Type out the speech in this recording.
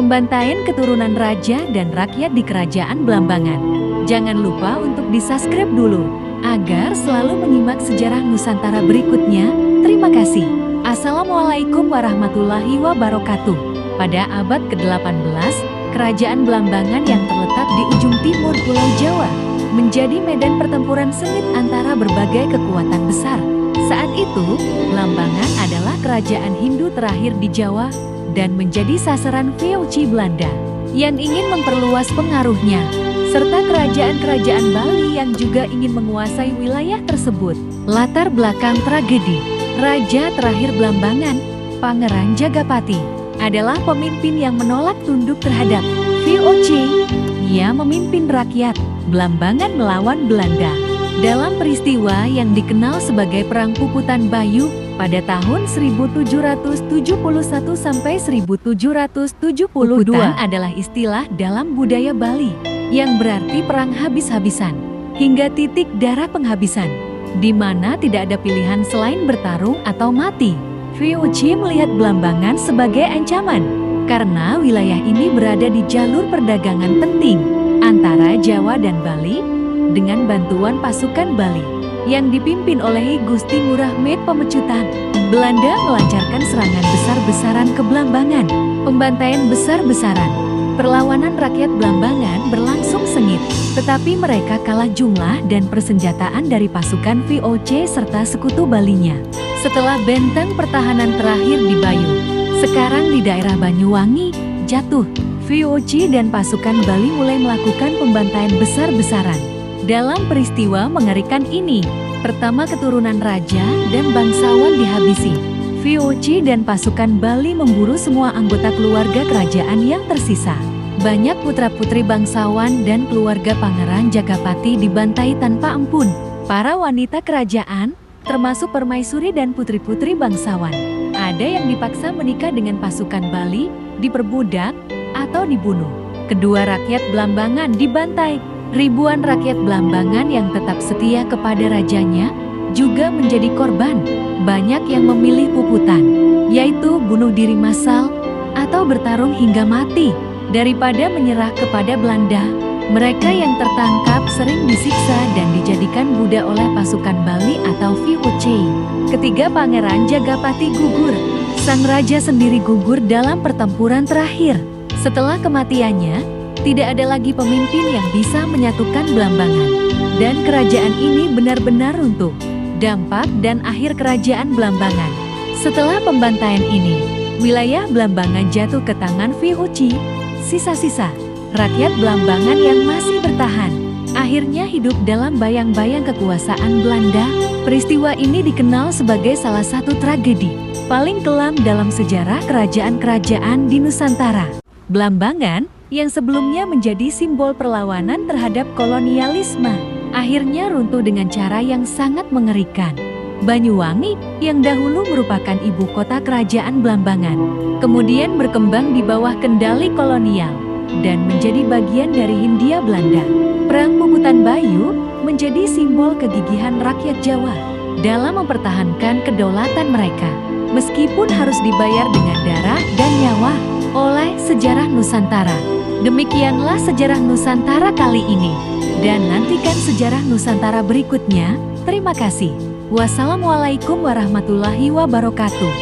pembantaian keturunan raja dan rakyat di Kerajaan Blambangan. Jangan lupa untuk di-subscribe dulu, agar selalu menyimak sejarah Nusantara berikutnya. Terima kasih. Assalamualaikum warahmatullahi wabarakatuh. Pada abad ke-18, Kerajaan Blambangan yang terletak di ujung timur Pulau Jawa menjadi medan pertempuran sengit antara berbagai kekuatan besar. Saat itu, Blambangan adalah kerajaan Hindu terakhir di Jawa dan menjadi sasaran VOC Belanda yang ingin memperluas pengaruhnya, serta kerajaan-kerajaan Bali yang juga ingin menguasai wilayah tersebut. Latar belakang tragedi Raja terakhir Blambangan, Pangeran Jagapati, adalah pemimpin yang menolak tunduk terhadap VOC. Ia memimpin rakyat Blambangan melawan Belanda dalam peristiwa yang dikenal sebagai Perang Puputan Bayu pada tahun 1771 sampai 1772. Puputan adalah istilah dalam budaya Bali yang berarti perang habis-habisan hingga titik darah penghabisan, di mana tidak ada pilihan selain bertarung atau mati. VOC melihat Blambangan sebagai ancaman karena wilayah ini berada di jalur perdagangan penting antara Jawa dan Bali dengan bantuan pasukan Bali yang dipimpin oleh Gusti Ngurah Met Pemecutan. Belanda melancarkan serangan besar-besaran ke Blambangan, pembantaian besar-besaran. Perlawanan rakyat Blambangan berlangsung sengit, tetapi mereka kalah jumlah dan persenjataan dari pasukan VOC serta sekutu Balinya. Setelah benteng pertahanan terakhir di Bayu, sekarang di daerah Banyuwangi, jatuh, VOC dan pasukan Bali mulai melakukan pembantaian besar-besaran. Dalam peristiwa mengerikan ini, pertama keturunan raja dan bangsawan dihabisi. VOC dan pasukan Bali memburu semua anggota keluarga kerajaan yang tersisa. Banyak putra-putri bangsawan dan keluarga Pangeran Jagapati dibantai tanpa ampun. Para wanita kerajaan, termasuk permaisuri dan putri-putri bangsawan, ada yang dipaksa menikah dengan pasukan Bali, diperbudak, atau dibunuh. Kedua rakyat Blambangan dibantai. Ribuan rakyat Blambangan yang tetap setia kepada rajanya juga menjadi korban. Banyak yang memilih puputan, yaitu bunuh diri massal atau bertarung hingga mati. Daripada menyerah kepada Belanda, mereka yang tertangkap sering disiksa dan dijadikan budak oleh pasukan Bali atau VOC. Ketiga Pangeran Jagapati gugur. Sang raja sendiri gugur dalam pertempuran terakhir. Setelah kematiannya, tidak ada lagi pemimpin yang bisa menyatukan Blambangan, dan kerajaan ini benar-benar runtuh. Dampak dan akhir kerajaan Blambangan. Setelah pembantaian ini, wilayah Blambangan jatuh ke tangan VOC. Sisa-sisa rakyat Blambangan yang masih bertahan akhirnya hidup dalam bayang-bayang kekuasaan Belanda. Peristiwa ini dikenal sebagai salah satu tragedi paling kelam dalam sejarah kerajaan-kerajaan di Nusantara. Blambangan yang sebelumnya menjadi simbol perlawanan terhadap kolonialisme, akhirnya runtuh dengan cara yang sangat mengerikan. Banyuwangi, yang dahulu merupakan ibu kota kerajaan Blambangan, kemudian berkembang di bawah kendali kolonial dan menjadi bagian dari Hindia Belanda. Perang Puputan Bayu menjadi simbol kegigihan rakyat Jawa dalam mempertahankan kedaulatan mereka, meskipun harus dibayar dengan darah dan nyawa oleh sejarah Nusantara. Demikianlah sejarah Nusantara kali ini, dan nantikan sejarah Nusantara berikutnya. Terima kasih. Wassalamualaikum warahmatullahi wabarakatuh.